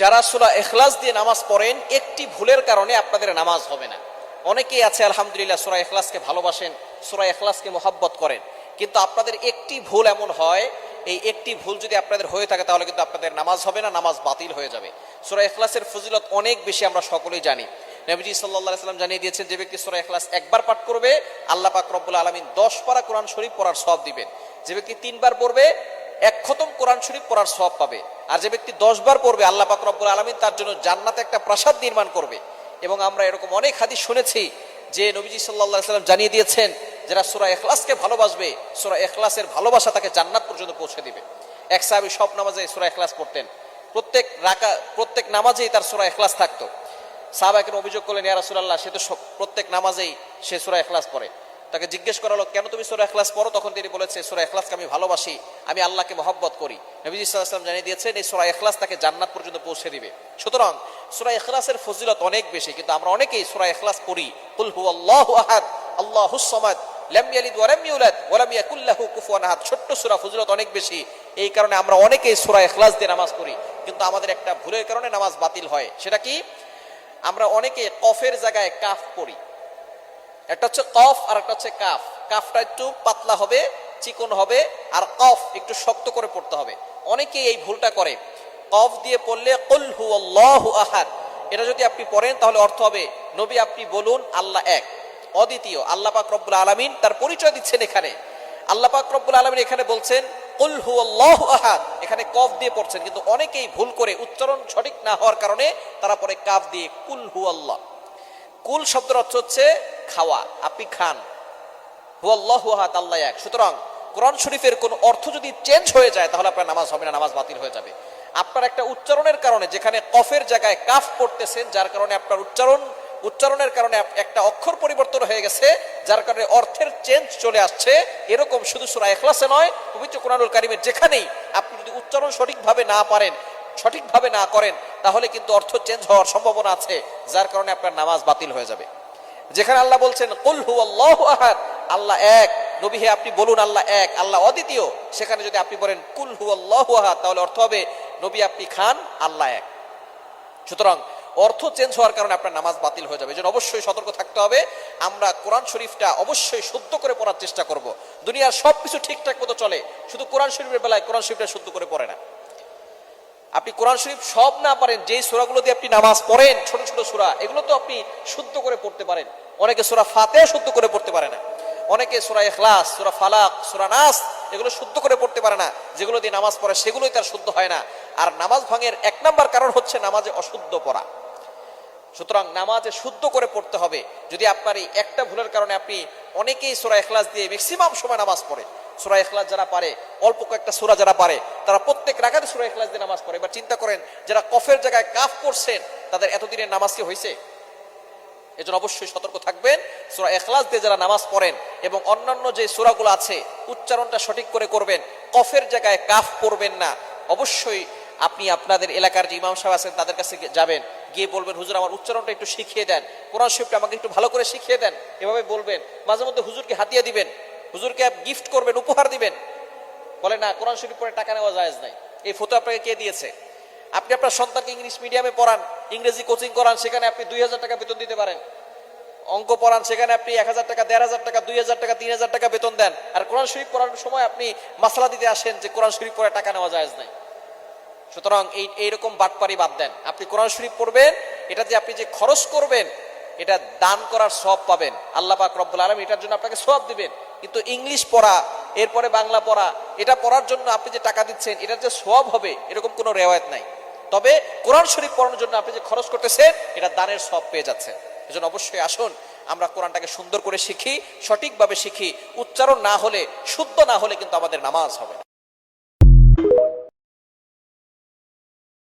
যারা সূরা ইখলাস দিয়ে নামাজ পড়েন একটি ভুলের কারণে আপনাদের নামাজ হবে না। অনেকেই আছে আলহামদুলিল্লাহ সূরা ইখলাসকে ভালোবাসেন, সূরা ইখলাসকে মহব্বত করেন, কিন্তু আপনাদের একটি ভুল এমন হয়, এই একটি ভুল যদি আপনাদের হয়ে থাকে তাহলে কিন্তু আপনাদের নামাজ হবে না, নামাজ বাতিল হয়ে যাবে। সূরা ইখলাসের ফজিলত অনেক বেশি, আমরা সকলেই জানি। নবীজি সাল্লাল্লাহু আলাইহি সাল্লাম জানিয়ে দিয়েছেন, যে ব্যক্তি সূরা ইখলাস একবার পাঠ করবে আল্লাহ পাক রব্বুল আলামিন 10 পারা কোরআন শরীফ পড়ার সওয়াব দিবেন। যে ব্যক্তি 3 বার পড়বে 1 খতম কোরআন শরীফ পড়ার সওয়াব পাবে। আর যে ব্যক্তি 10 বার পড়বে আল্লাহ পাক রব্বুল আলামিন তার জন্য জান্নাতে একটা প্রাসাদ নির্মাণ করবে। এবং আমরা এরকম অনেক হাদিস শুনেছি যে নবীজি সাল্লাল্লাহু আলাইহি সাল্লাম জানিয়ে দিয়েছেন, যারা সূরা ইখলাসকে ভালোবাসবে সূরা ইখলাসের ভালোবাসা তাকে জান্নাত পর্যন্ত পৌঁছে দিবে। এক সাহাবী সব নামাজে সূরা ইখলাস পড়তেন, প্রত্যেক নামাজেই তার সূরা ইখলাস থাকতো। সাহাবাকে অভিযোগ করলেন, ইয়া রাসূলুল্লাহ, সে তো প্রত্যেক নামাজেই সে সূরা ইখলাস পড়ে। তাকে জিজ্ঞেস করা হলো, কেন তুমি সূরা ইখলাস পড়ো? তখন তিনি বলেছে, সূরা ইখলাসকে আমি ভালোবাসি, আমি আল্লাহকে মহব্বত করি। নবীজি সাল্লাল্লাহু আলাইহি ওয়াসাল্লাম জানিয়ে দিয়েছেন, এই সূরা ইখলাস তাকে জান্নাত পর্যন্ত পৌঁছে দিবে। সুতরাং সূরা ইখলাসের ফজিলত অনেক বেশি, কিন্তু আমরা অনেকেই সূরা ইখলাস পড়ি, কুল হুয়াল্লাহু আহাদ আল্লাহুস সামাদ লাম ইয়ালিদ ওয়া লাম ইউলাদ ওয়া লাম ইয়াকুল লাহু কুফুয়ান আহাদ। ছোট্ট সূরা, ফজিলত অনেক বেশি। এই কারণে আমরা অনেকেই সূরা ইখলাস দিয়ে নামাজ পড়ি, কিন্তু আমাদের একটা ভুলের কারণে নামাজ বাতিল হয়। সেটা কি? আমরা অনেকে কফের জায়গায় কাফ পড়ি। একটা হচ্ছে কফ আর একটা হচ্ছে কাফ। কাফটা একটু পাতলা হবে, চিকন হবে, আর কফ একটু শক্ত করে পড়তে হবে। অনেকেই এই ভুলটা করে। কফ দিয়ে পড়লে কুল হুয়াল্লাহু আহাদ, এটা যদি আপনি পড়েন তাহলে অর্থ হবে, নবী আপনি বলুন আল্লাহ এক, অদ্বিতীয়। আল্লাহ পাক রব্বুল আলামিন তার পরিচয় দিচ্ছেন এখানে। আল্লাহ পাক রব্বুল আলামিন এখানে বলছেন কুল হুয়াল্লাহু আহাদ, এখানে কফ দিয়ে পড়ছেন। কিন্তু অনেকেই ভুল করে, উচ্চারণ সঠিক না হওয়ার কারণে তারা পরে কাফ দিয়ে কুল হুয়াল্লাহ। কুল শব্দের অর্থ হচ্ছে খাওয়া, আপনি খান। হুয়াল্লাহু আহাদ, আল্লাহ এক। সুতরাং কোরআন শরীফের কোন অর্থ যদি চেঞ্জ হয়ে যায় তাহলে আপনার নামাজ হবে না, নামাজ বাতিল হয়ে যাবে। আপনার একটা উচ্চারণের কারণে, যেখানে কফের জায়গায় কাফ পড়তেছেন, যার কারণে আপনার উচ্চারণের কারণে একটা অক্ষর পরিবর্তন হয়ে গেছে, যার কারণে অর্থের চেঞ্জ চলে আসছে। এরকম শুধু সূরা ইখলাসে নয়, পবিত্র কোরআনুল কারীমের যেখানেই আপনি যদি উচ্চারণ সঠিকভাবে না পারেন, সঠিকভাবে না করেন, তাহলে কিন্তু অর্থ চেঞ্জ হওয়ার সম্ভাবনা আছে, যার কারণে আপনার নামাজ বাতিল হয়ে যাবে। যেখানে আল্লাহ বলছেন কুল হুয়াল্লাহু আহাদ, আল্লাহ এক, নবী হে আপনি বলুন আল্লাহ এক, আল্লাহ অদ্বিতীয়, সেখানে যদি আপনি বলেন কুল হুয়াল্লাহু আহাদ তাহলে অর্থ হবে, নবী আপনি খান, আল্লাহ এক। সুতরাং অর্থ চেঞ্জ হওয়ার কারণে আপনার নামাজ বাতিল হয়ে যাবে। এজন্য অবশ্যই সতর্ক থাকতে হবে। আমরা কোরআন শরীফটা অবশ্যই শুদ্ধ করে পড়ার চেষ্টা করব। দুনিয়ার সবকিছু ঠিকঠাক মতো চলে, শুধু কোরআন শরীফের বেলায় কোরআন শরীফটা শুদ্ধ করে পড়ে না। আপনি কোরআন শরীফ সব না পারেন, যেই সূরাগুলো দিয়ে আপনি নামাজ পড়েন, ছোট ছোট সূরা, এগুলো তো আপনি শুদ্ধ করে পড়তে পারেন। অনেকে সূরা ফাতিহা শুদ্ধ করে পড়তে পারে না, অনেকে সূরা ইখলাস, সূরা ফালাক, সূরা নাস এগুলো শুদ্ধ করে পড়তে পারে না। যেগুলো দিয়ে নামাজ পড়ে সেগুলোই তার শুদ্ধ হয় না। আর নামাজ ভাঙের 1 নাম্বার কারণ হচ্ছে নামাজে অশুদ্ধ পড়া। সুতরাং নামাজে শুদ্ধ করে পড়তে হবে। যদি আপনার এই একটা ভুলের কারণে আপনি, অনেকেই সূরা ইখলাস দিয়ে ম্যাক্সিমাম সময় নামাজ পড়ে, সূরা ইখলাস যারা পারে, অল্প কয়েকটা সূরা যারা পারে, তারা প্রত্যেক রাকাতে সূরা ইখলাস দিয়ে নামাজ পড়ে। এবার চিন্তা করেন, যারা কফের জায়গায় কাফ পড়ছেন তাদের এতদিনের নামাজ কি হয়েছে? এজন্য অবশ্যই সতর্ক থাকবেন। সূরা ইখলাস দিয়ে যারা নামাজ পড়েন এবং অন্যান্য যে সূরাগুলো আছে উচ্চারণটা সঠিক করে করবেন, কফের জায়গায় কাফ পড়বেন না। অবশ্যই আপনি আপনাদের এলাকার যে ইমাম সাহেব আছেন তাদের কাছে যাবেন, গিয়ে বলবেন, হুজুর আমার উচ্চারণটা একটু শিখিয়ে দেন, কোরআন শরীফটা আমাকে একটু ভালো করে শিখিয়ে দেন। এভাবে বলবেন। মাঝে মধ্যে হুজুরকে হাদিয়া দিবেন, হুজুরকে গিফট করবেন, উপহার দিবেন। বলে না, কোরআন শরীফ পড়ে টাকা নেওয়া জায়েজ নাই। এই ফতোয়া আপনাকে কে দিয়েছে? আপনি আপনার সন্তানকে ইংলিশ মিডিয়ামে পড়ান, ইংরেজি কোচিং করান, সেখানে আপনি 2000 টাকা বেতন দিতে পারেন। অঙ্ক পড়ান, সেখানে আপনি 1000 টাকা, 1500 টাকা, 2000 টাকা, 3000 টাকা বেতন দেন। আর কোরআন শরীফ পড়ানোর সময় আপনি মাসলা দিতে আসেন যে কোরআন শরীফ পড়ে টাকা নেওয়া জায়েজ নাই। সুতরাং এইরকম বাটপারি বাদ দেন। আপনি কোরআন শরীফ পড়বেন, এটা যে আপনি যে খরচ করবেন, এটা দান করার সওয়াব পাবেন। আল্লাহ পাক রব্বুল আলামিন এটার জন্য আপনাকে সওয়াব দিবেন। কিন্তু ইংলিশ পড়া, এরপরে বাংলা পড়া, এটা পড়ার জন্য আপনি যে টাকা দিচ্ছেন, এটার যে সওয়াব হবে এরকম কোনো রেওয়ায়েত নাই। তবে কোরআন শরীফ পড়ানোর জন্য আপনি যে খরচ করতেছেন, এটা দানের সওয়াব পেয়ে যাচ্ছেন। এজন্য অবশ্যই আসুন আমরা কোরআনটাকে সুন্দর করে শিখি, সঠিকভাবে শিখি। উচ্চারণ না হলে, শুদ্ধ না হলে কিন্তু আমাদের নামাজ হবে না।